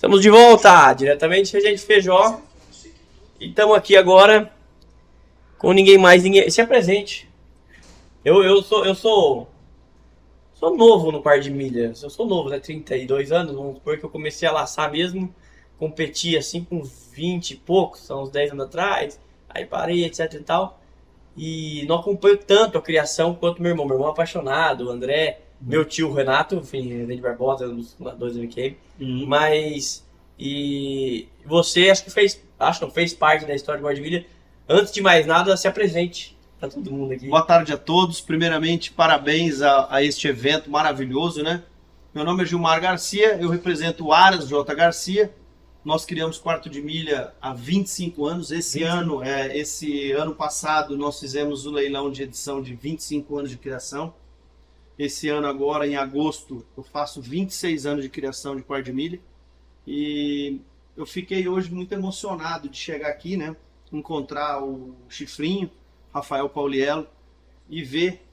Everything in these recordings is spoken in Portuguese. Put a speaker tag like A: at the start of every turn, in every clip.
A: Estamos de volta, diretamente de Regente Feijó. E estamos aqui agora com ninguém mais, ninguém. Se apresente. Eu sou novo no par de milhas. Eu sou novo, né? 32 anos, vamos supor que eu comecei a laçar mesmo. Competi assim com 20 e poucos, são uns 10 anos atrás. Aí parei, etc e tal. E não acompanho tanto a criação quanto meu irmão. Meu irmão é apaixonado, o André, meu tio Renato, enfim, René de Barbosa, um dos fundadores da MK. Mas, e você acho que fez parte da história do Guarda-Milha. Antes de mais nada, se apresente para todo mundo aqui.
B: Boa tarde a todos. Primeiramente, parabéns a este evento maravilhoso, né? Meu nome é Gilmar Garcia, eu represento o Aras J. Garcia. Nós criamos Quarto de Milha há 25 anos. Esse ano passado, nós fizemos o leilão de edição de 25 anos de criação. Esse ano agora, em agosto, eu faço 26 anos de criação de Quarto de Milha. E eu fiquei hoje muito emocionado de chegar aqui, né? Encontrar o Chifrinho, Rafael Pauliello, e ver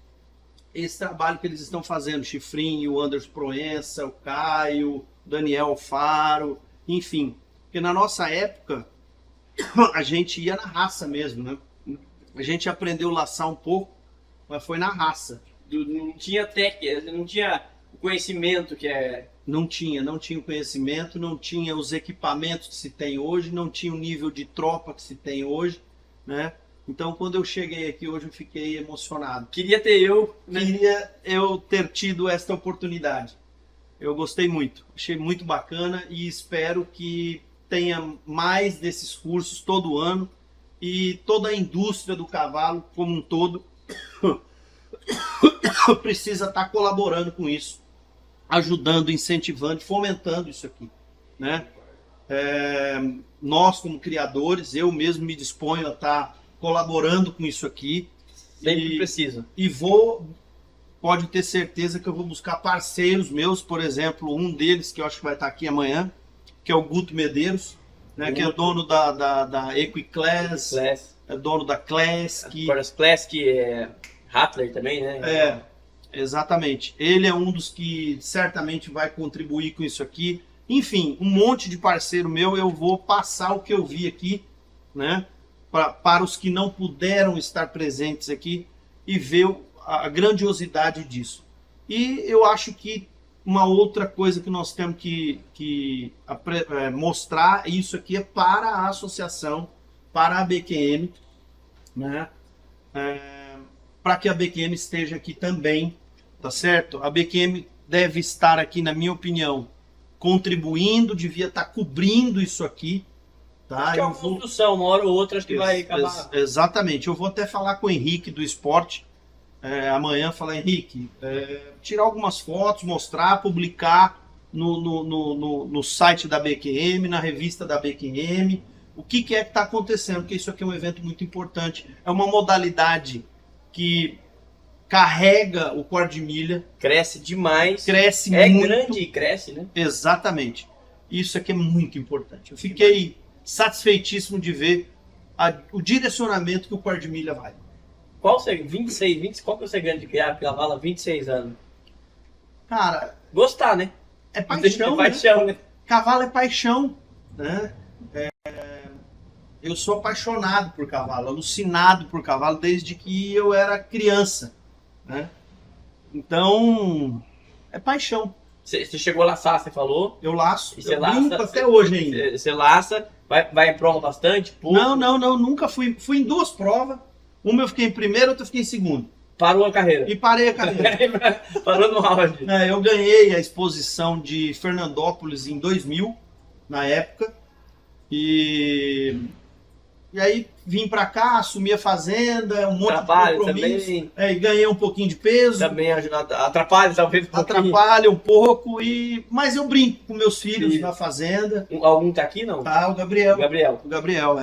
B: esse trabalho que eles estão fazendo. Chifrinho, o Anderson Proença, o Caio, Daniel Faro, enfim. Porque na nossa época, a gente ia na raça mesmo, né? A gente aprendeu a laçar um pouco, mas foi na raça.
A: Não tinha técnica, não tinha o conhecimento que é...
B: Não tinha o conhecimento, não tinha os equipamentos que se tem hoje, não tinha o nível de tropa que se tem hoje, né? Então, quando eu cheguei aqui hoje, eu fiquei emocionado.
A: Queria ter
B: Queria eu ter tido esta oportunidade. Eu gostei muito, achei muito bacana e espero que tenha mais desses cursos todo ano e toda a indústria do cavalo como um todo precisa estar colaborando com isso, ajudando, incentivando, fomentando isso aqui, né? Nós como criadores, eu mesmo me disponho a estar colaborando com isso aqui.
A: Sempre precisa.
B: E pode ter certeza que eu vou buscar parceiros meus, por exemplo, um deles que eu acho que vai estar aqui amanhã, que é o Guto Medeiros, né, que é dono da Equiclass, é dono da Classic.
A: Classic é Rattler também, né?
B: Exatamente. Ele é um dos que certamente vai contribuir com isso aqui. Enfim, um monte de parceiro meu, eu vou passar o que eu vi aqui, né, para os que não puderam estar presentes aqui e ver a grandiosidade disso. E eu acho que uma outra coisa que nós temos que mostrar, isso aqui é para a associação, para a BQM, né? Para que a BQM esteja aqui também, tá certo? A BQM deve estar aqui, na minha opinião, contribuindo, devia estar cobrindo isso aqui. Tá?
A: Acho que é uma construção, uma hora ou outra, acho que vai acabar.
B: Exatamente. Eu vou até falar com o Henrique do esporte, amanhã, falar, Henrique, tirar algumas fotos, mostrar, publicar no site da BQM, na revista da BQM, o que é que está acontecendo, porque isso aqui é um evento muito importante, é uma modalidade que carrega o quarto de milha.
A: Cresce demais.
B: Cresce
A: muito.
B: É
A: grande e cresce, né?
B: Exatamente. Isso aqui é muito importante. Eu fiquei satisfeitíssimo de ver o direcionamento que o quarto de milha vai.
A: Qual que é o segredo de criar cavalo há 26 anos?
B: Cara,
A: gostar, né?
B: É paixão,
A: né?
B: Cavalo é paixão, né? Eu sou apaixonado por cavalo, alucinado por cavalo desde que eu era criança, né? Então, é paixão.
A: Você chegou a laçar, você falou?
B: Eu laço,
A: eu
B: brinco até hoje ainda.
A: Você laça, vai em prova bastante? Pouco.
B: Não, nunca fui. Fui em duas provas. Uma eu fiquei em primeiro, outra eu fiquei em segundo.
A: Parou a carreira?
B: E parei a carreira.
A: Parou no round.
B: Eu ganhei a exposição de Fernandópolis em 2000, na época. E aí vim pra cá, assumi a fazenda, um monte de compromisso. E ganhei um pouquinho de peso.
A: Também atrapalha, talvez.
B: Atrapalha um pouco, mas eu brinco com meus filhos na fazenda.
A: Algum tá aqui, não?
B: Tá, o Gabriel.
A: O Gabriel,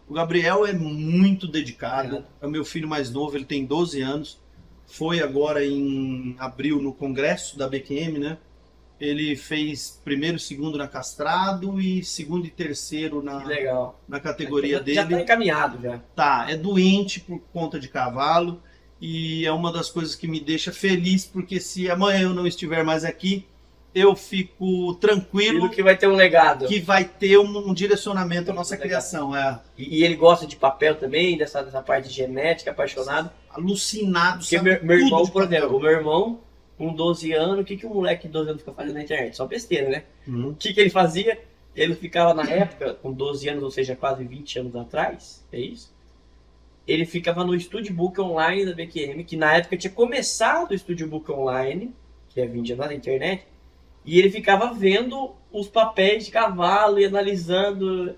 B: O Gabriel é muito dedicado, é o meu filho mais novo, ele tem 12 anos, foi agora em abril no congresso da BQM, né? Ele fez primeiro e segundo na castrado e segundo e terceiro na categoria dele.
A: Já tá encaminhado, já.
B: Tá, é doente por conta de cavalo e é uma das coisas que me deixa feliz, porque se amanhã eu não estiver mais aqui, eu fico tranquilo
A: Aquilo que vai ter um legado.
B: que vai ter um direcionamento à nossa criação.
A: E ele gosta de papel também, dessa parte de genética, apaixonado.
B: Alucinado,
A: Porque
B: sabe
A: meu irmão,
B: tudo de
A: por
B: papel.
A: exemplo, o meu irmão, com 12 anos, o que o moleque de 12 anos fica fazendo na internet? Só besteira, né? O que ele fazia? Ele ficava na época, com 12 anos, ou seja, quase 20 anos atrás, é isso? Ele ficava no Studbook Online da BQM, que na época tinha começado o Studbook Online, que é 20 anos na internet, e ele ficava vendo os papéis de cavalo e analisando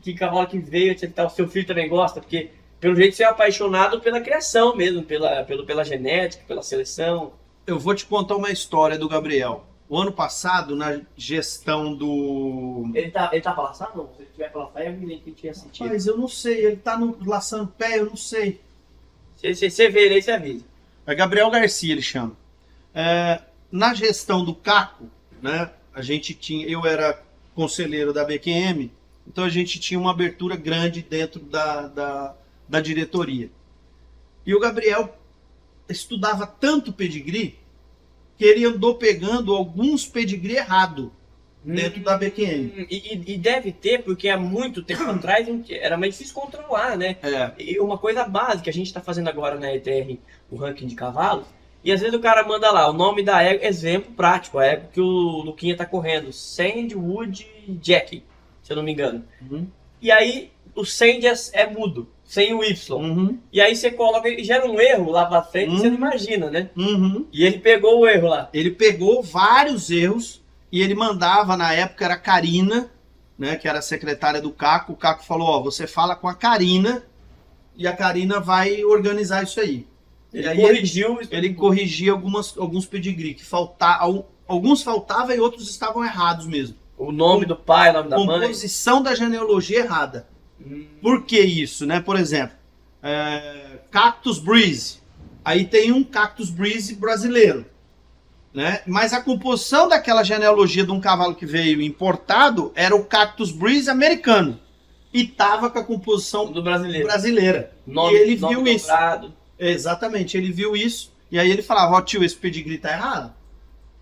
A: que cavalo que veio, etc. O seu filho também gosta, porque pelo jeito você é apaixonado pela criação mesmo, pela genética, pela seleção.
B: Eu vou te contar uma história do Gabriel. O ano passado, na gestão do...
A: Ele tá laçado? Não, se ele tiver pra laçar, eu me lembro que tinha sentido.
B: Mas eu não sei, ele tá laçando pé, eu não sei.
A: Se você vê ele aí, você avisa.
B: É Gabriel Garcia, ele chama. Na gestão do Caco, né, a gente tinha, eu era conselheiro da BQM, então a gente tinha uma abertura grande dentro da diretoria. E o Gabriel estudava tanto pedigree que ele andou pegando alguns pedigree errado dentro da BQM.
A: E deve ter, porque há muito tempo atrás era mais difícil controlar, né? E uma coisa básica, a gente está fazendo agora na ETR o ranking de cavalos, e às vezes o cara manda lá o nome da égua, exemplo prático, a égua que o Luquinha tá correndo, Sandwood Jack, se eu não me engano. E aí o Sand é mudo, sem o Y. E aí você coloca, e gera um erro lá pra frente, você não imagina, né? E ele pegou o erro lá.
B: Ele pegou vários erros e ele mandava, na época era a Karina, né, que era a secretária do Caco. O Caco falou, ó, você fala com a Karina e a Karina vai organizar isso aí.
A: Ele
B: aí
A: corrigiu.
B: Ele corrigia alguns pedigree, que alguns faltavam e outros estavam errados mesmo.
A: O nome do pai, o nome da mãe.
B: Composição da genealogia errada. Por que isso, né? Por exemplo, Cactus Breeze. Aí tem um Cactus Breeze brasileiro, né? Mas a composição daquela genealogia de um cavalo que veio importado era o Cactus Breeze americano. E tava com a composição
A: do brasileira.
B: E ele viu isso.
A: Dobrado.
B: Exatamente, ele viu isso. E aí ele falava, ó tio, esse pedigree tá errado.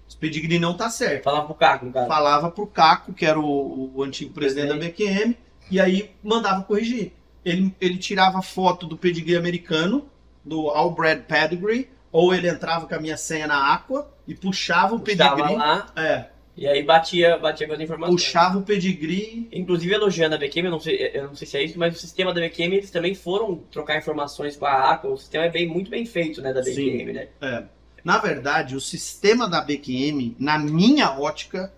B: Esse pedigree não tá certo.
A: Falava pro Caco, no caso.
B: Falava pro Caco, que era o antigo presidente da BQM. E aí mandava corrigir. Ele tirava foto do pedigree americano, do All-Bred Pedigree, ou ele entrava com a minha senha na Aqua e puxava o pedigree.
A: Lá, e aí batia com as informações.
B: Puxava o pedigree.
A: Inclusive elogiando a BQM, eu não sei se é isso, mas o sistema da BQM, eles também foram trocar informações com a Aqua. O sistema é muito bem feito, né, da BQM,
B: Sim.
A: né?
B: Na verdade, o sistema da BQM, na minha ótica,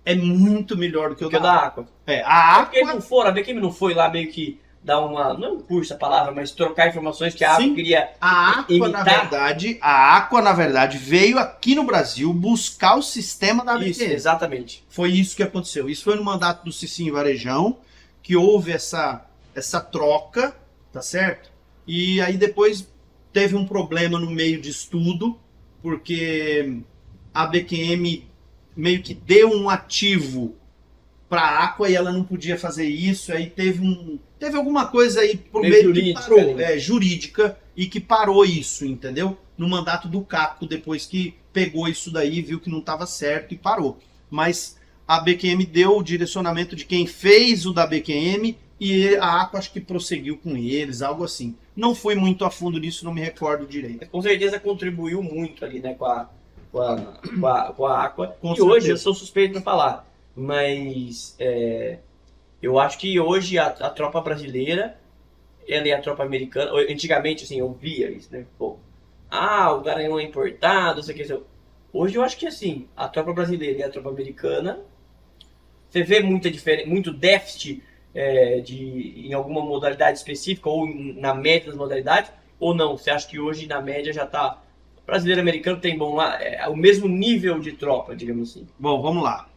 B: é muito melhor do que o da
A: Aqua.
B: A
A: Porque a BQM não foi lá meio que dar uma, não é um curso a palavra, mas trocar informações que a Aqua queria
B: a Aqua,
A: imitar.
B: a Aqua, na verdade, veio aqui no Brasil buscar o sistema da BQM.
A: Isso, exatamente.
B: Foi isso que aconteceu. Isso foi no mandato do Cicinho Varejão, que houve essa troca, tá certo? E aí depois teve um problema no meio de estudo, porque a BQM meio que deu um ativo para a Aqua e ela não podia fazer isso, aí teve alguma coisa aí por meio que parou, jurídica, e que parou isso, entendeu? No mandato do Caco, depois que pegou isso daí, viu que não estava certo e parou. Mas a BQM deu o direcionamento de quem fez o da BQM e a Aqua acho que prosseguiu com eles, algo assim. Não fui muito a fundo nisso, não me recordo direito.
A: Com certeza contribuiu muito ali, né, com a Aqua.
B: Com
A: e
B: certeza.
A: hoje eu sou suspeito para falar, mas eu acho que hoje a tropa brasileira, ela e a tropa americana, antigamente assim, eu via isso, né, pô, o Garanhão é importado, não sei o que. Hoje eu acho que assim, a tropa brasileira e a tropa americana, você vê muita diferença, muito déficit em alguma modalidade específica ou na média das modalidades, ou não? Você acha que hoje na média já está brasileiro e americano tem o mesmo nível de tropa, digamos assim?
B: Bom, vamos lá.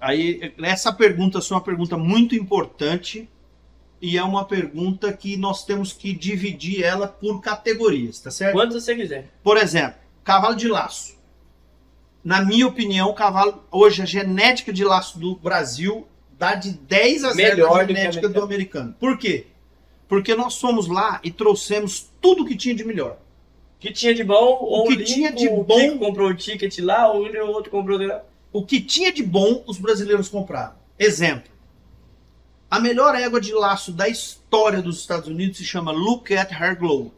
B: Aí, essa pergunta é uma pergunta muito importante e é uma pergunta que nós temos que dividir ela por categorias, tá certo?
A: Quantas você quiser.
B: Por exemplo, cavalo de laço. Na minha opinião, hoje a genética de laço do Brasil dá de 10 a 0
A: melhor
B: a genética do americano. Por quê? Porque nós fomos lá e trouxemos tudo que tinha de melhor.
A: que tinha de bom, ou
B: que tinha de
A: o
B: bom-
A: Kiko comprou o ticket lá, ou o outro comprou...
B: O que tinha de bom, os brasileiros compraram. Exemplo. A melhor égua de laço da história dos Estados Unidos se chama Look at Her Glow.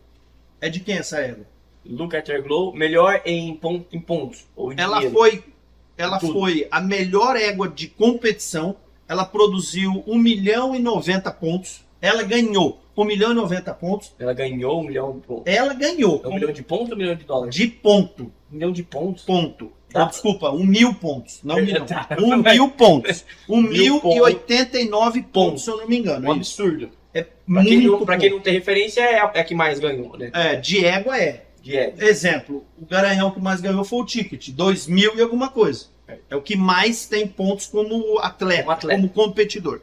B: É de quem essa égua?
A: Look at Her Glow, melhor em pontos, ou em
B: Ela
A: dinheiro.
B: foi, a melhor égua de competição. Ela produziu 1.090.000 pontos. Ela ganhou 1.090.000 pontos.
A: Ela ganhou 1 milhão de pontos.
B: Ela ganhou
A: É 1 milhão de pontos ou 1 milhão de dólares?
B: de ponto.
A: 1 milhão de pontos?
B: Ponto.
A: Tá.
B: Desculpa, 1.000 pontos. Não milhão.
A: Tá.
B: 1.000 pontos.
A: 1.000
B: 1.089 pontos, se eu não me engano.
A: Um
B: É isso.
A: absurdo.
B: É
A: Pra quem,
B: muito
A: pra quem
B: ponto.
A: não tem referência, é a que mais ganhou, né?
B: De égua é.
A: Diego.
B: Exemplo, o Garanhão que mais ganhou foi o Ticket, 2.000 e alguma coisa. É o que mais tem pontos como atleta,
A: Como atleta.
B: como competidor.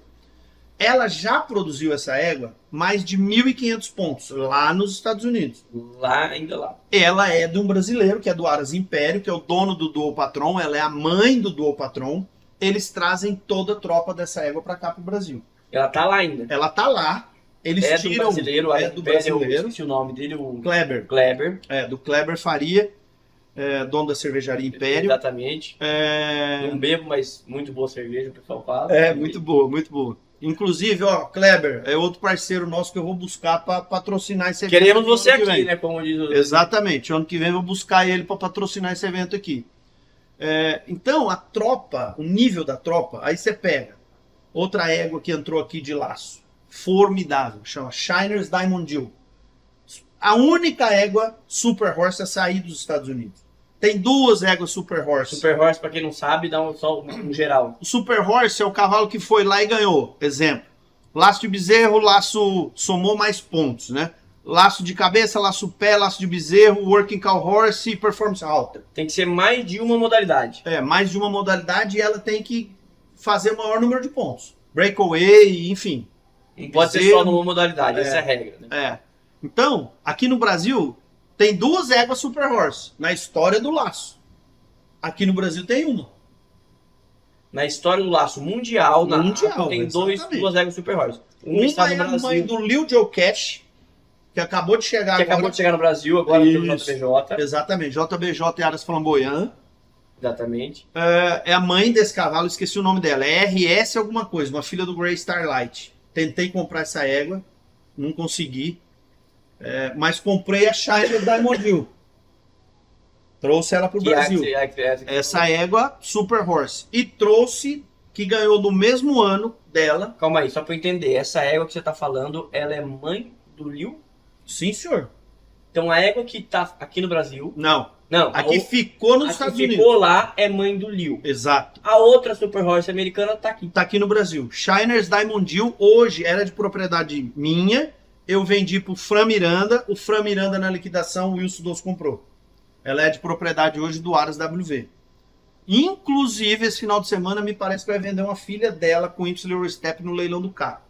B: Ela já produziu essa égua mais de 1.500 pontos lá nos Estados Unidos.
A: Lá, ainda lá.
B: Ela é de um brasileiro, que é do Aras Império, que é o dono do Dual Patron, ela é a mãe do Dual Patron. Eles trazem toda a tropa dessa égua para cá pro Brasil.
A: Ela tá lá ainda.
B: Ela tá lá, eles
A: É do
B: tiram...
A: brasileiro,
B: é do brasileiro.
A: Eu esqueci o nome dele, o
B: Kleber,
A: Kleber.
B: do Kleber Faria, dono da cervejaria Império.
A: Exatamente.
B: É,
A: Não bebo, mas muito boa cerveja, o pessoal fala.
B: muito boa, muito boa. Inclusive, ó, Kleber é outro parceiro nosso que eu vou buscar para patrocinar esse evento.
A: Queremos você
B: ano que
A: aqui,
B: vem.
A: né? Como diz o...
B: Exatamente. Ano que vem eu vou buscar ele para patrocinar esse evento aqui. Então, a tropa, o nível da tropa, aí você pega outra égua que entrou aqui de laço. Formidável. Chama Shiner's Diamond Deal. A única égua Super Horse a sair dos Estados Unidos. Tem duas éguas Super Horse.
A: Super Horse, pra quem não sabe, dá só um geral.
B: O Super Horse é o cavalo que foi lá e ganhou. Exemplo. Laço de bezerro, laço somou mais pontos, né? Laço de cabeça, laço pé, laço de bezerro, Working Cow Horse e Performance Halter.
A: Tem que ser mais de uma modalidade.
B: Mais de uma modalidade e ela tem que fazer o maior número de pontos. Breakaway, enfim.
A: Não pode ser
B: Bezerro.
A: só numa modalidade, essa é a regra, né?
B: Então, aqui no Brasil, tem duas éguas Super Horse na história do laço. Aqui no Brasil tem uma.
A: Na história do laço mundial,
B: Mundial,
A: tem
B: exatamente.
A: duas regras Super Horse.
B: Uma
A: está
B: é
A: no
B: a mãe
A: Brasil,
B: do Lil Joe Cash, que acabou de chegar
A: que
B: agora.
A: acabou de chegar no Brasil, agora pelo
B: Isso.
A: JPJ.
B: Exatamente, JBJ e Aras Flamboyant.
A: Exatamente.
B: É a mãe desse cavalo, esqueci o nome dela. É RS alguma coisa, uma filha do Grey Starlight. Tentei comprar essa égua, não consegui. Mas comprei a Shiner Diamond Deal. Trouxe ela pro Brasil. Essa égua Super Horse. E trouxe, que ganhou no mesmo ano dela.
A: Calma aí, só pra eu entender. Essa égua que você tá falando, ela é mãe do Liu?
B: Sim, senhor.
A: Então a égua que tá aqui no Brasil...
B: Não,
A: Não,
B: aqui ficou nos
A: a
B: Estados
A: que
B: Unidos.
A: ficou lá é mãe do Liu.
B: Exato.
A: A outra Super Horse americana tá aqui.
B: Tá aqui no Brasil. Shiner's Diamond Deal hoje era de propriedade minha. Eu vendi pro Fran Miranda. O Fran Miranda na liquidação, o Wilson Dos comprou. Ela é de propriedade hoje do Aras WV. Inclusive, esse final de semana, me parece que vai vender uma filha dela com Y Step no leilão do carro.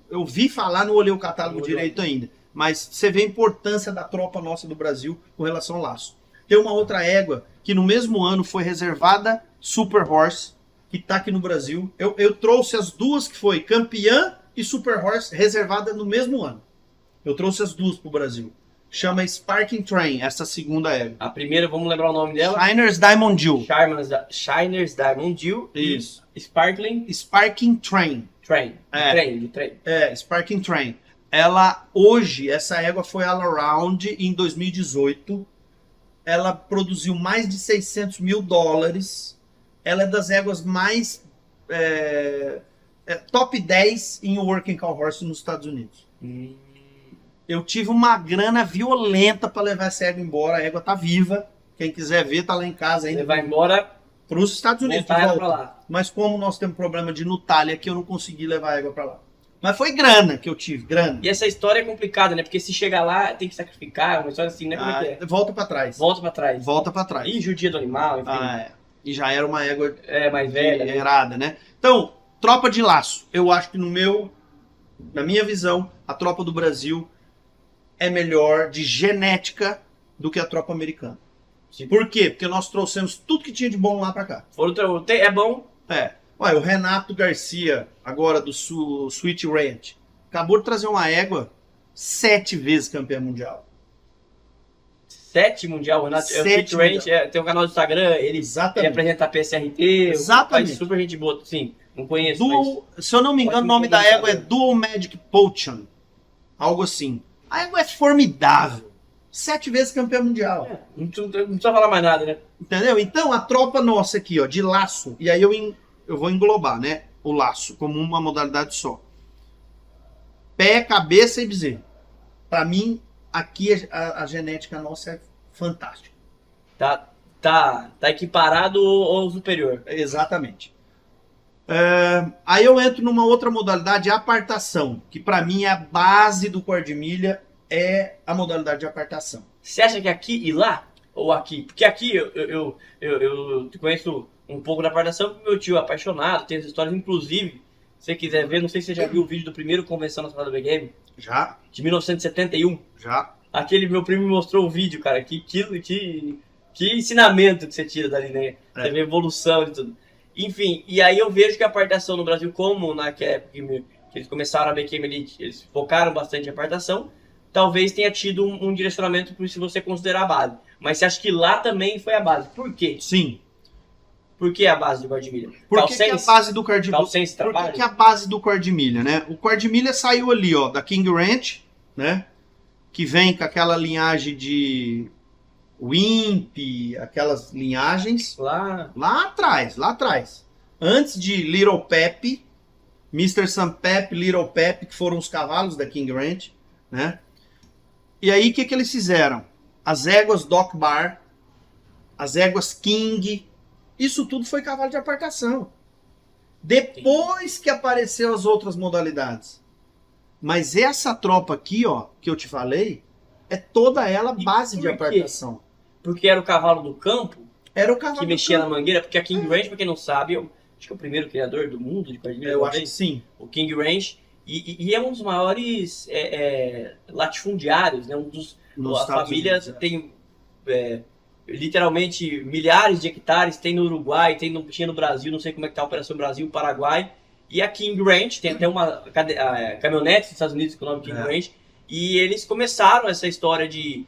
B: Eu vi falar, não olhei o catálogo direito ainda. Mas você vê a importância da tropa nossa do Brasil com relação ao laço. Tem uma outra égua que no mesmo ano foi reservada Super Horse, que está aqui no Brasil. Eu trouxe as duas que foi campeã e Super Horse reservada no mesmo ano. Eu trouxe as duas para o Brasil. Chama Sparking Train, essa segunda égua.
A: A primeira, vamos lembrar o nome dela?
B: Shiner's Diamond Deal.
A: Shiner's Diamond Deal.
B: Isso.
A: E Sparkling
B: Sparking Train.
A: Train. De trem.
B: Sparking Train. Ela, hoje, essa égua foi all around em 2018. Ela produziu mais de $600 mil. Ela é das éguas mais top 10 em Working Cow Horse nos Estados Unidos. Eu tive uma grana violenta para levar essa égua embora. A égua tá viva. Quem quiser ver, tá lá em casa ainda.
A: Levar embora
B: Para os Estados Unidos.
A: voltar ela pra lá.
B: Mas como nós temos problema de Nutália aqui, eu não consegui levar a égua para lá. Mas foi grana que eu tive, grana.
A: E essa história é complicada, né? Porque se chegar lá, tem que sacrificar, uma história assim, né? Como é que é?
B: Volta para trás.
A: Volta pra trás.
B: Volta para trás.
A: E judia do animal, enfim.
B: E já era uma égua
A: Mais velha, né?
B: errada, né? Então, tropa de laço. Eu acho que na minha visão, a tropa do Brasil é melhor de genética do que a tropa americana.
A: Sim.
B: Por quê? Porque nós trouxemos tudo que tinha de bom lá para cá.
A: É bom.
B: Olha, o Renato Garcia, agora do Sweet Ranch, acabou de trazer uma égua 7 vezes campeã mundial.
A: 7 mundial, o Renato. É o
B: 7
A: Pit Ranch, tem um canal do Instagram, ele
B: Exatamente.
A: apresenta a PSRT,
B: Exatamente.
A: faz super gente boa, sim, não conheço, mas...
B: Se eu não me engano, o nome da égua é Dual Magic Potion. Algo assim. A égua é formidável. 7 vezes campeã mundial.
A: Não precisa falar mais nada, né?
B: Entendeu? Então, a tropa nossa aqui, ó, de laço, e aí eu vou englobar, né, o laço, como uma modalidade só. Pé, cabeça e bezerro. Pra mim, aqui a genética nossa é fantástica.
A: Tá equiparado ou superior?
B: Exatamente. Aí eu entro numa outra modalidade, a apartação, que pra mim é a base do quarto de milha, é a modalidade de apartação.
A: Você acha que aqui e lá? Ou aqui? Porque aqui eu conheço um pouco da apartação, porque meu tio é apaixonado, tem as histórias, inclusive, se você quiser ver, não sei se você já viu o vídeo do primeiro Convenção Nacional da BGame,
B: Já?
A: de 1971.
B: Já.
A: Aquele meu primo me mostrou o vídeo, cara, que ensinamento que você tira dali, né? Você vê evolução e tudo. Enfim, e aí eu vejo que a apartação no Brasil, como naquela época que eles começaram a BGame Elite, eles focaram bastante em apartação, talvez tenha tido um direcionamento por se você considerar a base. Mas você acha que lá também foi a base? Por quê?
B: Sim.
A: Por que a base do quarto de milha?
B: Por que a base do quarto de milha?
A: Calcense
B: Por
A: trabalha?
B: que a base do quarto de milha, né? O quarto de milha saiu ali, ó, da King Ranch, né? Que vem com aquela linhagem de Wimp, aquelas linhagens.
A: Lá
B: Lá atrás. Antes de Little Pep, Mr. Sam Pep, Little Pep, que foram os cavalos da King Ranch, né? E aí, o que eles fizeram? As éguas Doc Bar, as éguas King, isso tudo foi cavalo de apartação. Depois que apareceu as outras modalidades. Mas essa tropa aqui, ó, que eu te falei, é toda ela base de apartação.
A: Porque era o cavalo do campo
B: Era o cavalo
A: que
B: do
A: mexia
B: campo.
A: na mangueira, porque a King Ranch, pra quem não sabe, acho que é o primeiro criador do mundo de quarto de milha.
B: Eu acho que sim.
A: O King Ranch. E é um dos maiores latifundiários, né?
B: Nos
A: A
B: Estados
A: família
B: Unidos,
A: tem literalmente milhares de hectares, tem no Uruguai, tinha no Brasil, não sei como é que tá a Operação Brasil, Paraguai. E a King Ranch, tem até uma caminhonete dos Estados Unidos com o nome King Ranch. E eles começaram essa história de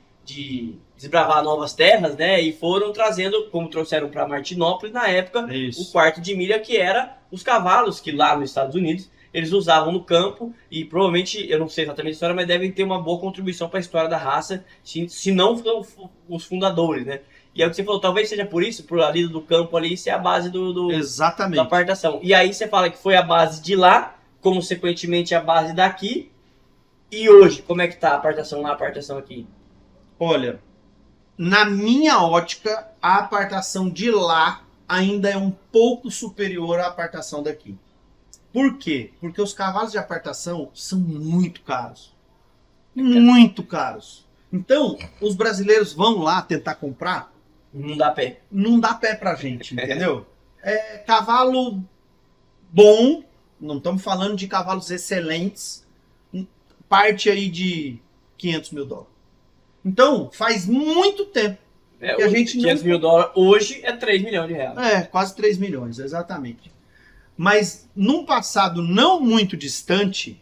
A: desbravar novas terras, né? E foram trazendo, como trouxeram para Martinópolis na época,
B: Isso.
A: o quarto de milha, que era os cavalos que lá nos Estados Unidos eles usavam no campo, e provavelmente, eu não sei exatamente a história, mas devem ter uma boa contribuição para a história da raça, se não os fundadores, né? E é o que você falou, talvez seja por isso, por ali do campo ali, ser a base
B: Exatamente.
A: da apartação. E aí você fala que foi a base de lá, consequentemente a base daqui, e hoje, como é que tá a apartação lá, a apartação aqui?
B: Olha, na minha ótica, a apartação de lá ainda é um pouco superior à apartação daqui. Por quê? Porque os cavalos de apartação são muito caros. Muito caros. Então, os brasileiros vão lá tentar comprar.
A: Não dá pé.
B: Não dá pé pra gente, entendeu? É cavalo bom, não estamos falando de cavalos excelentes, parte aí de 500 mil dólares. Então, faz muito tempo que a gente
A: 500 mil dólares hoje é 3 milhões de reais.
B: quase 3 milhões, exatamente. Mas num passado não muito distante,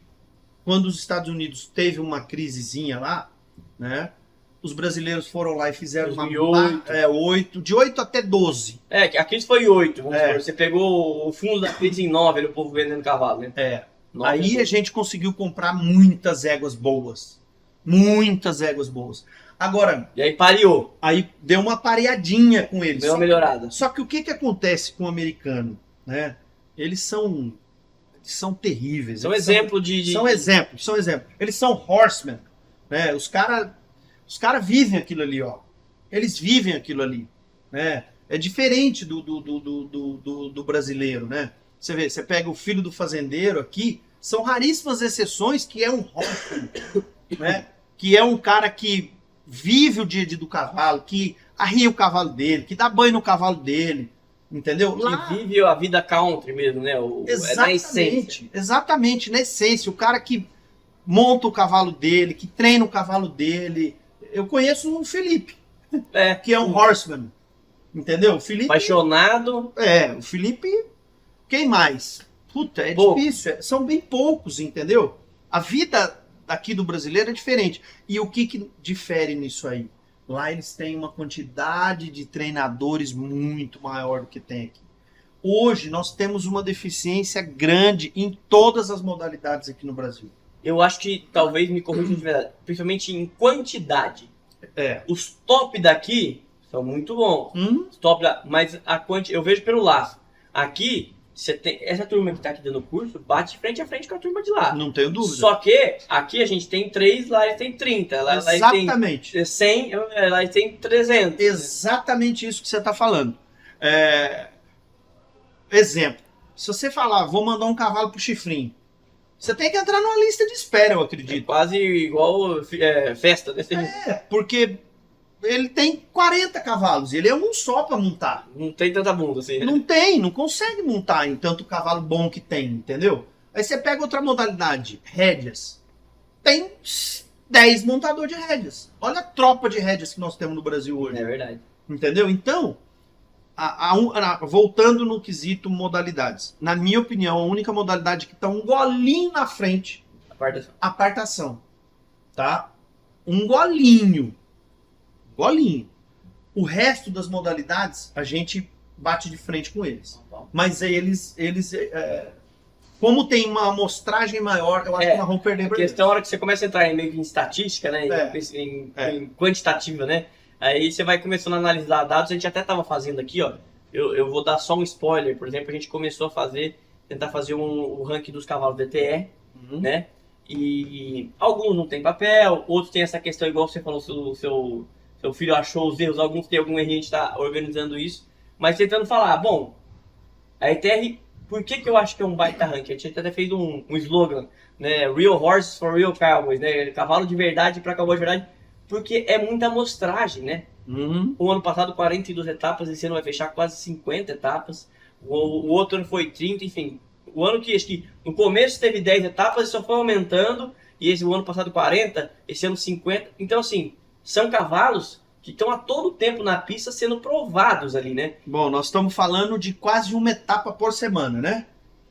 B: quando os Estados Unidos teve uma crisezinha lá, né? Os brasileiros foram lá e fizeram
A: 2008.
B: de 8 até 12.
A: Que a crise foi 8, vamos supor. Você pegou o fundo da crise em 9, o povo vendendo cavalo, né? Aí
B: a gente conseguiu comprar muitas éguas boas. Muitas éguas boas. Agora...
A: E aí pareou.
B: Aí deu uma pareadinha com eles.
A: Deu uma melhorada.
B: Só que o que acontece com o americano, né? Eles são terríveis.
A: São exemplo
B: São exemplos. Eles são horsemen, né? Os cara vivem aquilo ali, ó. Eles vivem aquilo ali, né? É diferente do brasileiro, né? Você vê, você pega o filho do fazendeiro aqui, são raríssimas exceções que é um horseman, né? Que é um cara que vive o dia a dia do cavalo, que arria o cavalo dele, que dá banho no cavalo dele. Entendeu?
A: Que vive a vida country mesmo, né? Na essência.
B: Exatamente, na essência. O cara que monta o cavalo dele, que treina o cavalo dele. Eu conheço o Felipe, que é um horseman. Entendeu? O Felipe...
A: Apaixonado.
B: O Felipe... Quem mais? Puta, é difícil. São bem poucos, entendeu? A vida aqui do brasileiro é diferente. E o que difere nisso aí? Lá eles têm uma quantidade de treinadores muito maior do que tem aqui. Hoje nós temos uma deficiência grande em todas as modalidades aqui no Brasil.
A: Eu acho que talvez me corrija de verdade, principalmente em quantidade. Os top daqui são muito bons. Os top mas eu vejo pelo laço. Aqui, você tem essa turma que está aqui dando curso, bate frente a frente com a turma de lá.
B: Não tenho dúvida.
A: Só que aqui a gente tem 3, lá eles têm 30. Lá
B: Exatamente.
A: Tem 100, lá eles têm 300.
B: Exatamente isso que você está falando. Exemplo, se você falar, vou mandar um cavalo pro chifrinho, você tem que entrar numa lista de espera, eu acredito.
A: É quase igual festa, né?
B: Porque ele tem 40 cavalos, ele é um só para montar.
A: Não tem tanta bunda assim.
B: Não consegue montar em tanto cavalo bom que tem, entendeu? Aí você pega outra modalidade, rédeas. Tem 10 montadores de rédeas. Olha a tropa de rédeas que nós temos no Brasil hoje.
A: É verdade.
B: Entendeu? Então, voltando no quesito modalidades. Na minha opinião, a única modalidade que está um golinho na frente, apartação. Tá? Um golinho. O resto das modalidades, a gente bate de frente com eles. Mas eles como tem uma amostragem maior, eu acho que nós vamos perder pra eles.
A: A hora que você começa a entrar meio que em estatística, né? Em quantitativa, né? Aí você vai começando a analisar dados. A gente até estava fazendo aqui, ó. Eu vou dar só um spoiler. Por exemplo, a gente começou a tentar fazer o ranking dos cavalos DTE, né? E alguns não tem papel, outros tem essa questão, igual você falou, seu filho achou os erros, alguns tem algum erro, a gente está organizando isso. Mas tentando falar, bom, a ETR, por que eu acho que é um baita ranking? A gente até fez um slogan, né? Real Horses for Real Cowboys, né? Cavalo de verdade para cowboy de verdade. Porque é muita amostragem, né? O ano passado 42 etapas, esse ano vai fechar quase 50 etapas. O outro ano foi 30, enfim. O ano que acho que no começo teve 10 etapas e só foi aumentando. E o ano passado 40, esse ano 50. Então assim, são cavalos que estão a todo tempo na pista sendo provados ali, né?
B: Bom, nós estamos falando de quase uma etapa por semana, né?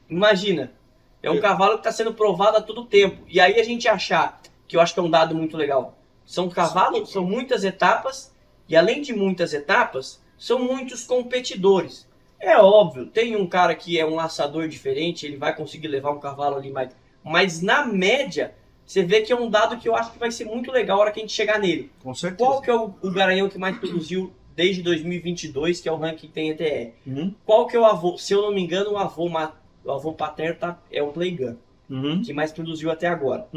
A: Imagina, é um cavalo que está sendo provado a todo tempo. E aí a gente achar, que eu acho que é um dado muito legal, são cavalos, são muitas etapas, e além de muitas etapas, são muitos competidores. É óbvio, tem um cara que é um laçador diferente, ele vai conseguir levar um cavalo ali mais. Mas na média, você vê que é um dado que eu acho que vai ser muito legal a hora que a gente chegar nele.
B: Com certeza.
A: Qual que é o garanhão que mais produziu desde 2022, que é o ranking que tem ETR? Qual que é o avô? Se eu não me engano, o avô paterno é o Playgun, que mais produziu até agora.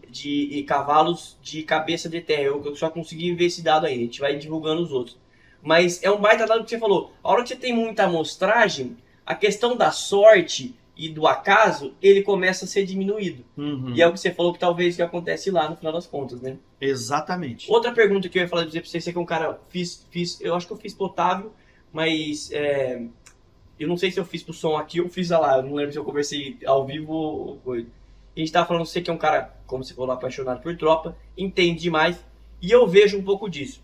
A: De cavalos de cabeça de terra. Eu só consegui ver esse dado aí, a gente vai divulgando os outros. Mas é um baita dado que você falou. A hora que você tem muita amostragem, a questão da sorte e do acaso, ele começa a ser diminuído. E é o que você falou que talvez que acontece lá no final das contas, né?
B: Exatamente.
A: Outra pergunta que eu ia falar pra você que é um cara, eu acho que eu fiz pro Otávio, mas eu não sei se eu fiz pro som aqui ou fiz lá, eu não lembro se eu conversei ao vivo ou coisa. A gente tava falando, você que é um cara, como você falou, apaixonado por tropa, entende demais, e eu vejo um pouco disso.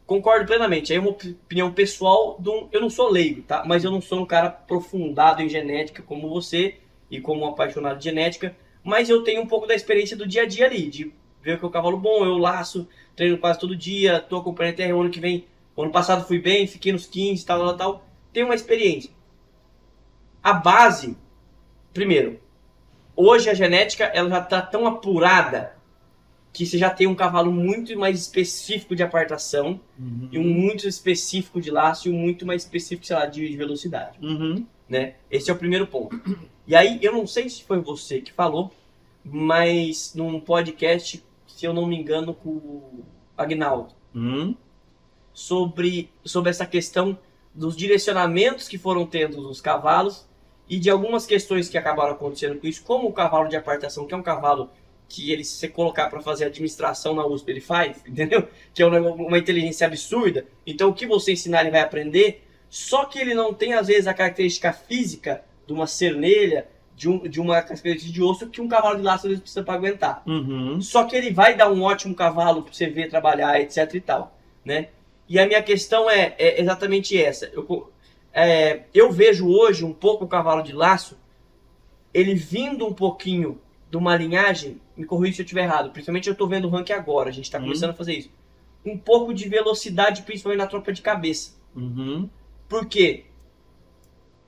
A: Concordo plenamente, aí é uma opinião pessoal, eu não sou leigo, tá? Mas eu não sou um cara aprofundado em genética como você, e como um apaixonado de genética, mas eu tenho um pouco da experiência do dia a dia ali, de ver que é um cavalo bom, eu laço, treino quase todo dia, tô acompanhando até o ano que vem, o ano passado fui bem, fiquei nos 15, tal, tenho uma experiência. A base, primeiro, hoje a genética ela já está tão apurada que você já tem um cavalo muito mais específico de apartação e um muito específico de laço e um muito mais específico, sei lá, de velocidade. Né? Esse é o primeiro ponto. E aí, eu não sei se foi você que falou, mas num podcast, se eu não me engano, com o Agnaldo, sobre essa questão dos direcionamentos que foram tendo os cavalos e de algumas questões que acabaram acontecendo com isso, como o cavalo de apartação, que é um cavalo que ele, se você colocar para fazer administração na USP, ele faz, entendeu? Que é uma inteligência absurda. Então, o que você ensinar, ele vai aprender, só que ele não tem, às vezes, a característica física de uma cernelha, de uma característica de osso, que um cavalo de laço, às vezes, precisa para aguentar. Só que ele vai dar um ótimo cavalo para você ver trabalhar, etc e tal, né? E a minha questão é exatamente essa. Eu vejo hoje um pouco o cavalo de laço, ele vindo um pouquinho de uma linhagem, me corrija se eu estiver errado, principalmente eu estou vendo o ranking agora, a gente está começando a fazer isso. um pouco de velocidade, principalmente na tropa de cabeça.
B: Uhum.
A: Por quê?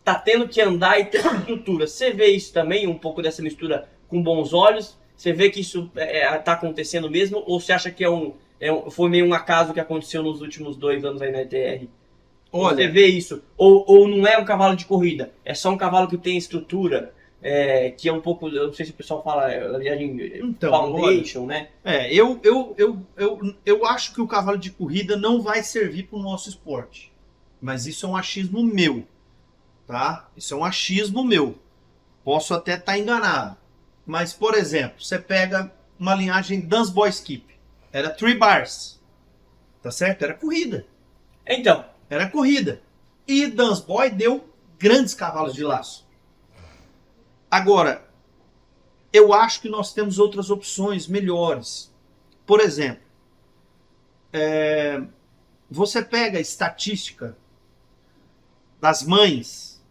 A: Tá tendo que andar e ter estrutura. Você vê isso também, um pouco dessa mistura com bons olhos? Você vê que isso tá acontecendo mesmo? Ou você acha que foi meio um acaso que aconteceu nos últimos 2 anos aí na ETR?
B: Olha,
A: Você vê isso? Ou não é um cavalo de corrida? É só um cavalo que tem estrutura, que é um pouco, eu não sei se o pessoal fala,
B: então,
A: foundation, né?
B: Eu acho que o cavalo de corrida não vai servir para o nosso esporte. Mas isso é um achismo meu, tá? Isso é um achismo meu. Posso até estar enganado. Mas, por exemplo, você pega uma linhagem Dance Boy Skip. Era 3 bars. Tá certo? Era corrida.
A: Então,
B: Era corrida. E Dance Boy deu grandes cavalos de laço. Agora, eu acho que nós temos outras opções melhores. Por exemplo, você pega a estatística das mães,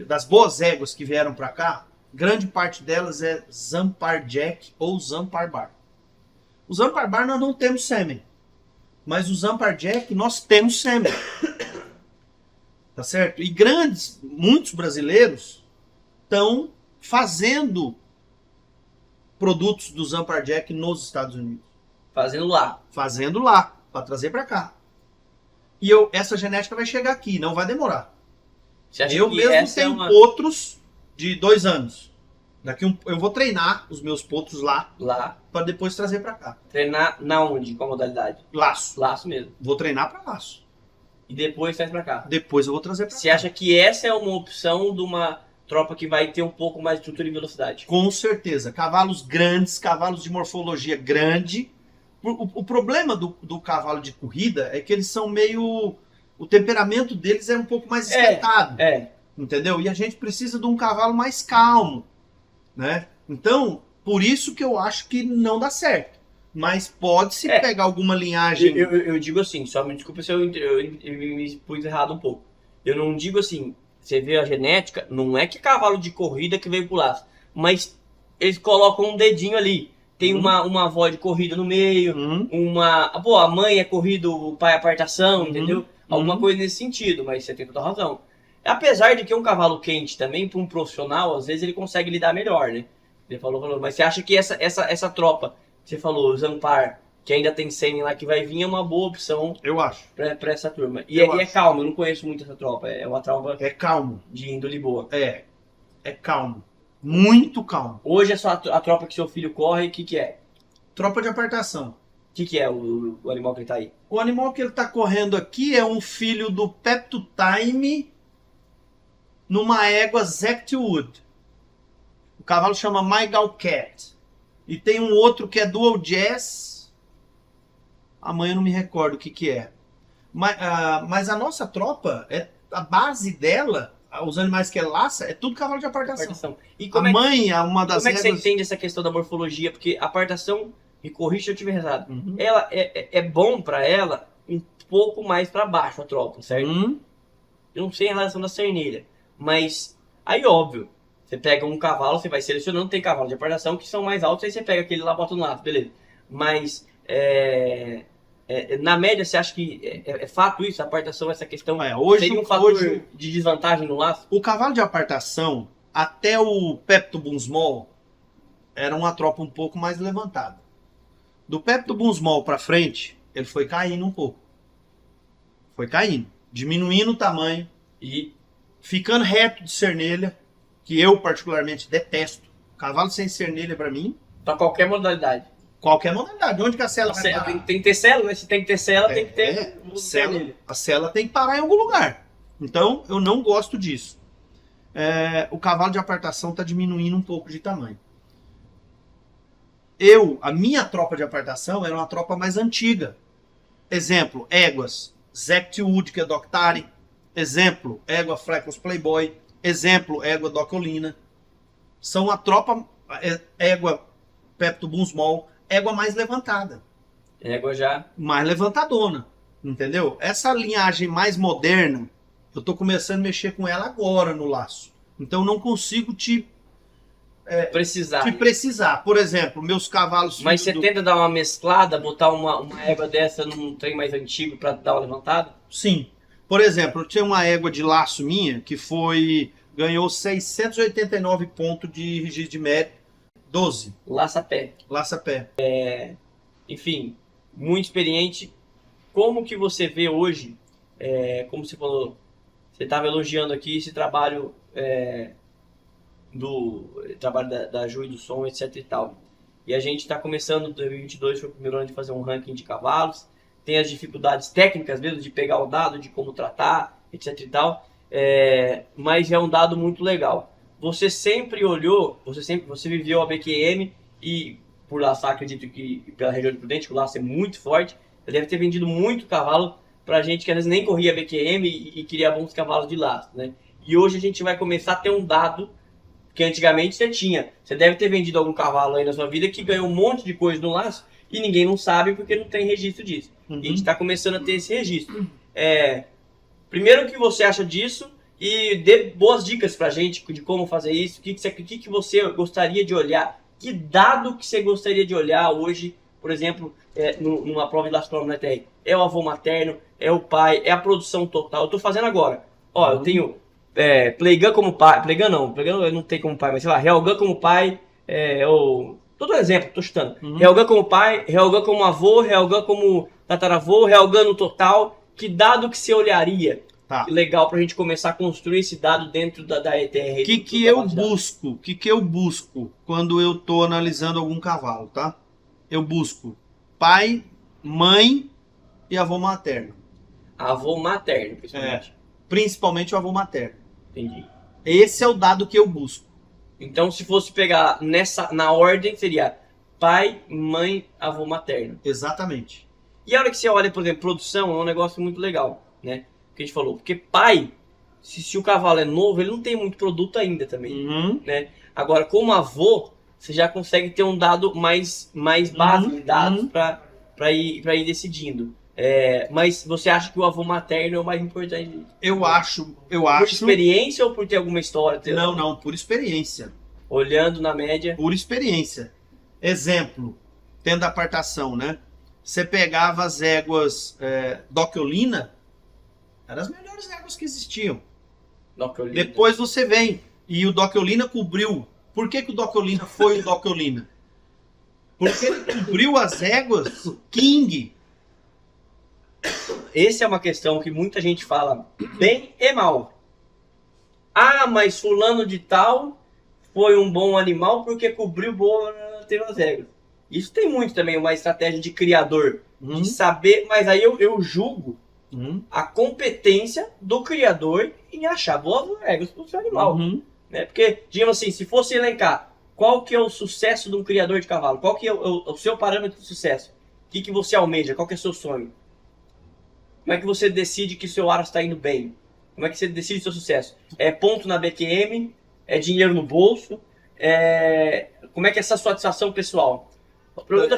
B: das boas éguas que vieram para cá, grande parte delas é Zampar Jack ou Zampar Bar. O Zampar Bar nós não temos sêmen, mas o Zampar Jack nós temos sêmen. Tá certo? E muitos brasileiros estão fazendo produtos do Zampar Jack nos Estados Unidos.
A: fazendo lá.
B: Fazendo lá, para trazer para cá. E essa genética vai chegar aqui, não vai demorar.
A: Você acha
B: Eu
A: que
B: mesmo
A: essa
B: tenho potros de 2 anos. Eu vou treinar os meus potros lá
A: lá,
B: para depois trazer para cá.
A: treinar na onde? Qual modalidade?
B: Laço.
A: Laço mesmo.
B: Vou treinar para laço.
A: E depois traz pra cá.
B: Depois eu vou trazer para cá.
A: Você acha que essa é uma opção de uma tropa que vai ter um pouco mais de estrutura e velocidade?
B: Com certeza. Cavalos grandes, cavalos de morfologia grande. O problema do cavalo de corrida é que eles são meio... O temperamento deles é um pouco mais esquentado. Entendeu? E a gente precisa de um cavalo mais calmo, né? Então, por isso que eu acho que não dá certo. Mas pode-se pegar alguma linhagem...
A: Eu digo assim, só me desculpa se eu me pus errado um pouco. Eu não digo assim, você vê a genética, não é que cavalo de corrida que veio pro laço, mas eles colocam um dedinho ali. Tem uma avó de corrida no meio, a mãe é corrida, o pai é apartação, entendeu? Alguma coisa nesse sentido, mas você tem toda a razão. Apesar de que um cavalo quente também, para um profissional, às vezes ele consegue lidar melhor, né? Ele falou, mas você acha que essa tropa, você falou, Zampar, que ainda tem sêmen lá que vai vir, é uma boa opção?
B: Eu acho.
A: Pra essa turma. E é calmo, eu não conheço muito essa tropa, é uma tropa...
B: É calmo.
A: De índole boa.
B: É calmo. Muito calmo.
A: Hoje é só a tropa que seu filho corre, o que é?
B: Tropa de apartação.
A: O que é o animal que ele tá aí?
B: O animal que ele tá correndo aqui é um filho do Pepto Time numa égua Zectwood. O cavalo chama Mygal Cat. E tem um outro que é Dual Jazz. Amanhã eu não me recordo o que é. Mas a nossa tropa, a base dela, os animais que ela laça, é tudo cavalo de apartação.
A: E
B: a mãe é uma das
A: éguas... Como é que você entende essa questão da morfologia? Porque a apartação, me corrija se eu estiver errado, ela é bom pra ela um pouco mais pra baixo a tropa, certo? Eu não sei em relação da cernilha, mas aí óbvio, você pega um cavalo, você vai selecionando, tem cavalo de apartação que são mais altos, aí você pega aquele lá, bota no lado, beleza. Mas na média, você acha que é fato isso? A apartação, essa questão seria um fator de desvantagem no laço?
B: O cavalo de apartação, até o Pepto Bunsmall, era uma tropa um pouco mais levantada. Do Pepto Bunsmall pra frente, ele foi caindo um pouco. Foi caindo. Diminuindo o tamanho e ficando reto de cernelha, que eu particularmente detesto. Cavalo sem cernelha pra mim...
A: Pra qualquer modalidade.
B: Qualquer modalidade. Onde que a sela vai parar?
A: Tem que ter sela, né? Se tem que ter sela, tem que ter
B: a sela tem que parar em algum lugar. Então, eu não gosto disso. O cavalo de apartação está diminuindo um pouco de tamanho. A minha tropa de apartação era uma tropa mais antiga. Exemplo, éguas Zectwood, que é Doctari. Exemplo, égua Freckles Playboy. Exemplo, égua Docolina. São a tropa, égua Pepto Bunsmall, égua mais levantada.
A: Égua já...
B: Mais levantadona, entendeu? Essa linhagem mais moderna, eu tô começando a mexer com ela agora no laço. Então não consigo te
A: precisar.
B: Se precisar. Por exemplo, meus cavalos...
A: Mas você tenta dar uma mesclada, botar uma égua dessa num trem mais antigo pra dar uma levantada?
B: Sim. Por exemplo, eu tinha uma égua de laço minha que ganhou 689 pontos de registro de mérito, 12.
A: Laça-pé.
B: Laça-pé.
A: Enfim, muito experiente. Como que você vê hoje, como você falou, você estava elogiando aqui esse trabalho trabalho da Ju e do Som, etc e tal. E a gente está começando, 2022 foi o primeiro ano de fazer um ranking de cavalos. Tem as dificuldades técnicas mesmo de pegar o dado, de como tratar, etc e tal. Mas é um dado muito legal. Você sempre olhou, você viveu a BQM e por laçar, acredito que pela região de Prudente, que o laço é muito forte, você deve ter vendido muito cavalo pra gente que às vezes nem corria BQM e queria bons cavalos de laço, né? E hoje a gente vai começar a ter um dado que antigamente você tinha. Você deve ter vendido algum cavalo aí na sua vida que ganhou um monte de coisa no laço e ninguém não sabe porque não tem registro disso.
B: Uhum.
A: E a gente está começando a ter esse registro. Primeiro, o que você acha disso? E dê boas dicas pra gente de como fazer isso. O que você gostaria de olhar? Que dado que você gostaria de olhar hoje, por exemplo, numa prova de laço na ETR? É o avô materno, é o pai, é a produção total. Eu tô fazendo agora. Ó, eu tenho Playgun como pai. Playgun eu não tenho como pai, mas sei lá, Helgun como pai. Todo exemplo, tô chutando. Helgun como pai, Helgun como avô, Helgun como tataravô, Helgun no total. Que dado que você olharia?
B: Tá.
A: Legal pra gente começar a construir esse dado dentro da ETR.
B: O que eu busco quando eu tô analisando algum cavalo, tá? Eu busco pai, mãe e avô materno.
A: Avô materno, principalmente.
B: Principalmente o avô materno.
A: Entendi.
B: Esse é o dado que eu busco.
A: Então, se fosse pegar na ordem, seria pai, mãe, avô materno.
B: Exatamente.
A: E a hora que você olha, por exemplo, produção, é um negócio muito legal, né? Que a gente falou. Porque pai, se o cavalo é novo, ele não tem muito produto ainda também, né? Agora, como avô, você já consegue ter um dado mais básico de dados para ir decidindo. Mas você acha que o avô materno é o mais importante?
B: Eu acho.
A: Por experiência ou por ter alguma história?
B: Não, por experiência.
A: Olhando na média.
B: Por experiência. Exemplo, tendo a apartação, né? Você pegava as éguas Dockeolina, eram as melhores éguas que existiam.
A: Dockeolina.
B: Depois você vem e o Dockeolina cobriu. Por que o Dockeolina foi o Dockeolina? Porque ele cobriu as éguas King.
A: Essa é uma questão que muita gente fala bem e mal. Ah, mas fulano de tal foi um bom animal porque cobriu boa teve as éguas. Isso tem muito também, uma estratégia de criador. De saber, mas aí eu julgo a competência do criador em achar boas regras para o seu animal. Né? Porque, digamos assim, se fosse elencar qual que é o sucesso de um criador de cavalo, qual que é o seu parâmetro de sucesso, o que você almeja, qual que é o seu sonho? Como é que você decide que o seu Aras está indo bem? Como é que você decide o seu sucesso? É ponto na BQM? É dinheiro no bolso? Como é que é essa satisfação pessoal?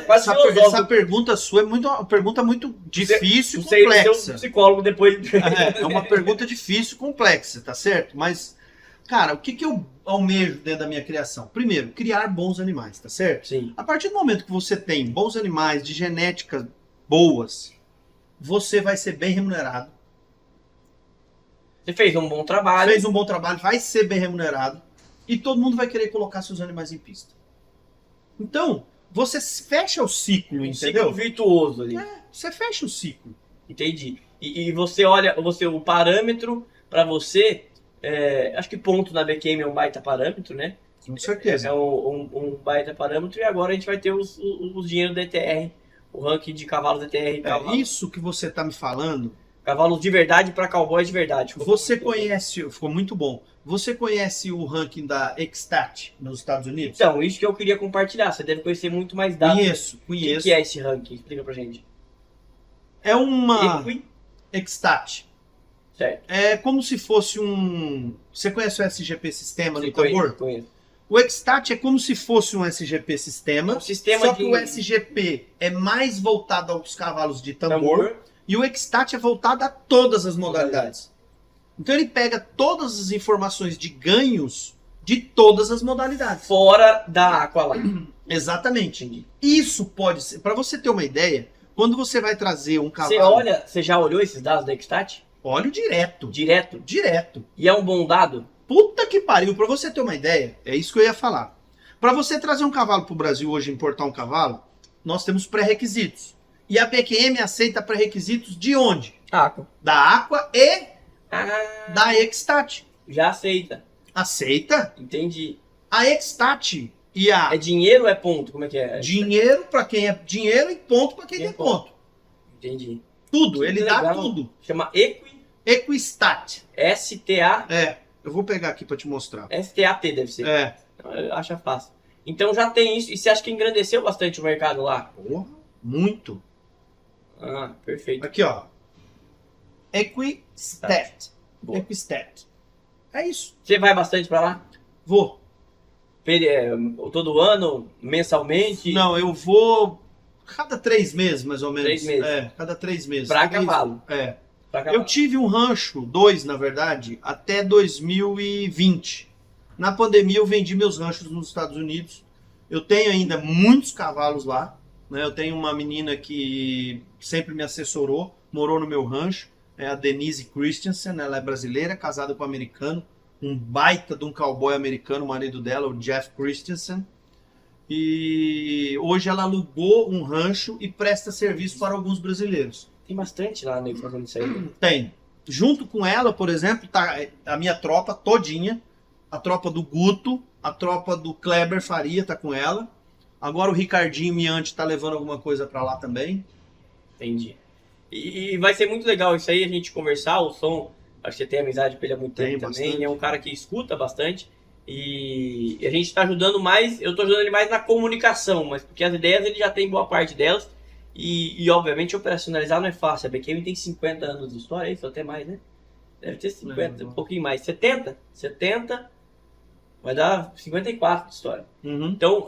B: Essa pergunta sua é uma pergunta muito difícil e complexa.
A: Você é um psicólogo depois.
B: É uma pergunta difícil e complexa, tá certo? Mas, cara, o que eu almejo dentro da minha criação? Primeiro, criar bons animais, tá certo?
A: Sim.
B: A partir do momento que você tem bons animais de genéticas boas, você vai ser bem remunerado.
A: Você fez um bom trabalho.
B: Fez um bom trabalho, vai ser bem remunerado. E todo mundo vai querer colocar seus animais em pista. Então, você fecha o ciclo, entendeu?
A: Ciclo virtuoso ali.
B: Você fecha o ciclo.
A: Entendi. E você olha, o parâmetro para você, acho que ponto na BQM é um baita parâmetro, né?
B: Com certeza.
A: É um baita parâmetro e agora a gente vai ter os dinheiros da ETR, o ranking de cavalos da ETR.
B: Isso que você tá me falando.
A: Cavalos de verdade para cowboys de verdade.
B: Você conhece, ficou muito bom. Você conhece o ranking da Extat nos Estados Unidos?
A: Então, isso que eu queria compartilhar. Você deve conhecer muito mais dados.
B: Conheço.
A: O que é esse ranking? Explica pra gente.
B: É uma Extat.
A: Certo.
B: É como se fosse um... Você conhece o SGP Sistema no tambor?
A: Conheço.
B: O Extat é como se fosse um SGP Sistema, só que o SGP é mais voltado aos cavalos de tambor. E o Extat é voltado a todas as modalidades. Então ele pega todas as informações de ganhos De todas as modalidades.
A: Fora da Aqua lá.
B: Exatamente. Isso pode ser, para você ter uma ideia, quando você vai trazer um cavalo...
A: Você já olhou esses dados da Xstat?
B: Olho direto.
A: Direto?
B: Direto.
A: E é um bom dado?
B: Puta que pariu, pra você ter uma ideia, é isso que eu ia falar. Pra você trazer um cavalo pro Brasil hoje, importar um cavalo, nós temos pré-requisitos. E a BQM aceita pré-requisitos de onde?
A: Aqua.
B: Da Aqua e da Xstat.
A: Já aceita.
B: Aceita?
A: Entendi.
B: A Xstat e a...
A: É dinheiro ou é ponto? Como é que é?
B: Dinheiro pra quem é dinheiro e ponto pra quem tem ponto.
A: Entendi.
B: Tudo,
A: Que
B: ele
A: legal.
B: dá tudo.
A: Chama
B: Equistat.
A: STA.
B: É, eu vou pegar aqui pra te mostrar.
A: STAT deve ser.
B: É.
A: Eu acho fácil. Então já tem isso. E você acha que engrandeceu bastante o mercado lá?
B: Porra, muito.
A: Ah, perfeito.
B: Aqui, ó. Equistat.
A: Boa.
B: Equistat. É isso.
A: Você vai bastante pra lá?
B: Vou.
A: Todo ano? Mensalmente?
B: Não, eu vou cada 3 meses, mais ou menos.
A: 3 meses.
B: É, cada 3 meses.
A: Pra
B: Tudo isso.
A: cavalo.
B: É.
A: Pra cavalo.
B: Eu tive um rancho, 2 na verdade, até 2020. Na pandemia eu vendi meus ranchos nos Estados Unidos. Eu tenho ainda muitos cavalos lá. Né? Eu tenho uma menina que sempre me assessorou, morou no meu rancho. É a Denise Christensen, ela é brasileira, casada com um americano. Um baita de um cowboy americano, o marido dela, o Jeff Christensen. E hoje ela alugou um rancho e presta serviço para alguns brasileiros.
A: Tem bastante lá, nego, fazendo isso aí.
B: Tem. Junto com ela, por exemplo, tá a minha tropa todinha. A tropa do Guto, a tropa do Kleber Faria tá com ela. Agora o Ricardinho Miante tá levando alguma coisa para lá também.
A: Entendi. E vai ser muito legal isso aí, a gente conversar, o som. Acho que você tem amizade com ele há muito tempo também.
B: Bastante.
A: É um cara que escuta bastante. E a gente está ajudando mais, eu estou ajudando ele mais na comunicação, mas porque as ideias ele já tem boa parte delas. E obviamente operacionalizar não é fácil. A BQM tem 50 anos de história, é isso? Até mais, né? Deve ter 50, um pouquinho mais. 70? 70, vai dar 54 de história.
B: Uhum.
A: Então,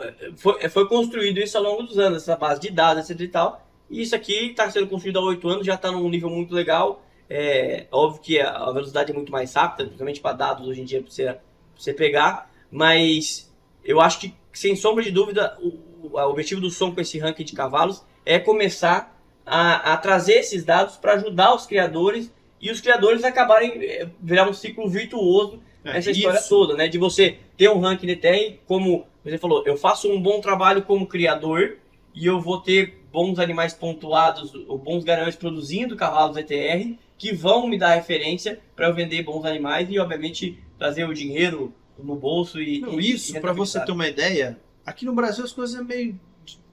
A: foi construído isso ao longo dos anos, essa base de dados, etc e tal. E isso aqui está sendo construído há 8 anos, já está num nível muito legal. É óbvio que a velocidade é muito mais rápida, principalmente para dados hoje em dia, para você pegar. Mas eu acho que, sem sombra de dúvida, o objetivo do som com esse ranking de cavalos é começar a trazer esses dados para ajudar os criadores e os criadores acabarem virar um ciclo virtuoso nessa história toda, né? De você ter um ranking DTR, como você falou, eu faço um bom trabalho como criador e eu vou ter bons animais pontuados, ou bons garanhões produzindo cavalos ETR, que vão me dar referência para eu vender bons animais e, obviamente, trazer o dinheiro no bolso e...
B: Não, isso, para você ter uma ideia, aqui no Brasil as coisas são meio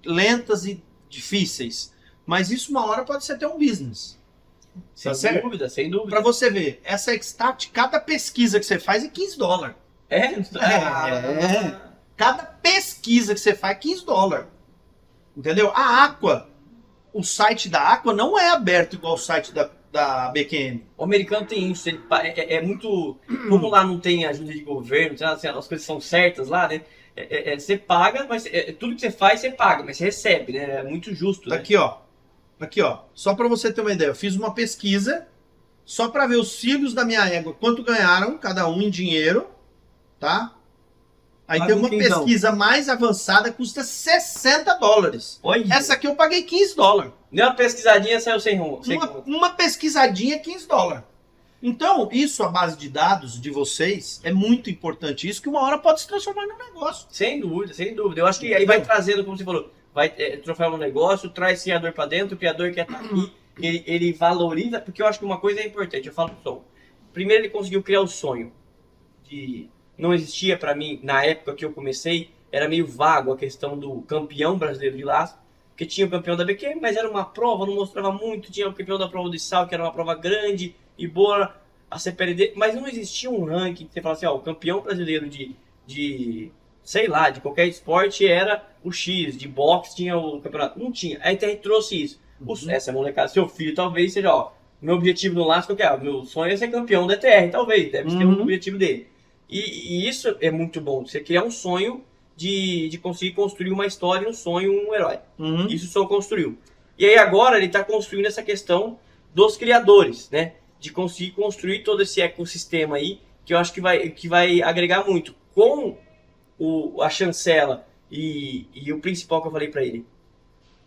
B: lentas e difíceis, mas isso uma hora pode ser até um business.
A: Sem dúvida, sem dúvida.
B: Para você ver, essa Xstat, cada pesquisa que você faz é $15. Cada pesquisa que você faz é $15. Entendeu? A Aqua, o site da Aqua não é aberto igual o site da BQM.
A: O americano tem isso, é muito... Como lá não tem ajuda de governo, assim, as coisas são certas lá, né? Você paga, mas tudo que você faz, você paga, mas você recebe, né? É muito justo.
B: Tá
A: né?
B: aqui, ó. Aqui, ó. Só para você ter uma ideia, eu fiz uma pesquisa só para ver os filhos da minha égua, quanto ganharam cada um em dinheiro, tá? Aí tem uma pesquisa mais avançada, custa $60.
A: Olha.
B: Essa aqui eu paguei $15.
A: Deu uma pesquisadinha, saiu sem rumo.
B: Uma pesquisadinha, $15. Então, isso, a base de dados de vocês, é muito importante. Isso que uma hora pode se transformar num negócio.
A: Sem dúvida, sem dúvida. Eu acho que aí vai trazendo, como você falou, vai transformar um negócio, traz o criador para dentro, o criador quer estar aqui, ele valoriza, porque eu acho que uma coisa é importante, eu falo pro som. Primeiro ele conseguiu criar o sonho de... Não existia para mim, na época que eu comecei, era meio vago a questão do campeão brasileiro de laço, porque tinha o campeão da BQM, mas era uma prova, não mostrava muito, tinha o campeão da prova de sal, que era uma prova grande e boa, a CPLD, mas não existia um ranking que você fala assim, ó, o campeão brasileiro de sei lá, de qualquer esporte era o X, de boxe tinha o campeonato, não tinha, a ETR trouxe isso. Essa molecada, seu filho talvez seja, ó, meu objetivo no laço, meu sonho é ser campeão da ETR, talvez, deve ser um objetivo dele. E isso é muito bom, você criar um sonho de conseguir construir uma história, um sonho, um herói. Isso só construiu. E aí agora ele está construindo essa questão dos criadores, né? De conseguir construir todo esse ecossistema aí, que eu acho que vai agregar muito. com a chancela e o principal que eu falei para ele,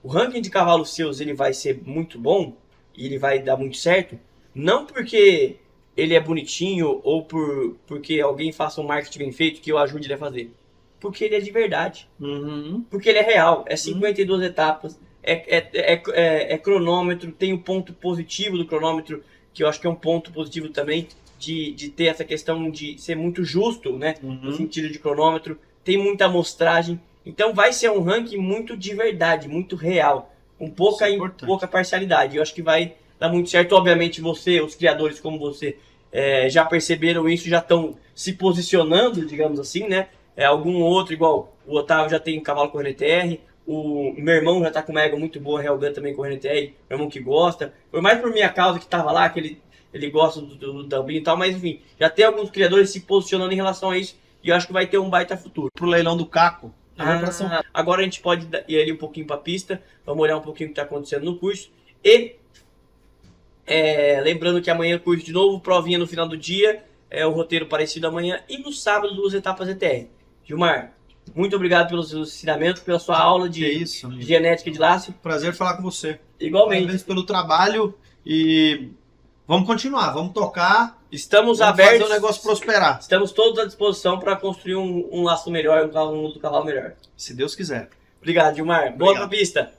A: o ranking de cavalos seus ele vai ser muito bom e ele vai dar muito certo, não porque ele é bonitinho ou porque alguém faça um marketing bem feito que eu ajude ele a fazer. Porque ele é de verdade. Porque ele é real. É 52 etapas. É cronômetro. Tem o ponto positivo do cronômetro, que eu acho que é um ponto positivo também, de ter essa questão de ser muito justo, né? No sentido de cronômetro. Tem muita amostragem. Então vai ser um ranking muito de verdade, muito real. Com pouca parcialidade. Eu acho que vai dar muito certo. Obviamente você, os criadores como você, já perceberam isso, já estão se posicionando, digamos assim, né? Algum outro, igual o Otávio já tem um cavalo correndo ETR, o meu irmão já tá com uma égua muito boa, Helgan também correndo ETR, meu irmão que gosta. Foi mais por minha causa que tava lá, que ele gosta do Dambinho e tal, mas enfim, já tem alguns criadores se posicionando em relação a isso e eu acho que vai ter um baita futuro.
B: Pro leilão do Caco.
A: Agora a gente pode ir ali um pouquinho pra pista, vamos olhar um pouquinho o que tá acontecendo no curso e lembrando que amanhã curso de novo, provinha no final do dia, o roteiro parecido amanhã e no sábado 2 etapas ETR. Gilmar, muito obrigado pelos seus ensinamentos, pela sua aula de genética de laço.
B: Prazer falar com você.
A: Igualmente.
B: Parabéns pelo trabalho e vamos continuar, vamos tocar.
A: Estamos
B: vamos
A: abertos.
B: Fazer o negócio prosperar.
A: Estamos todos à disposição para construir um laço melhor, um cavalo melhor.
B: Se Deus quiser.
A: Obrigado, Gilmar. Boa pra pista.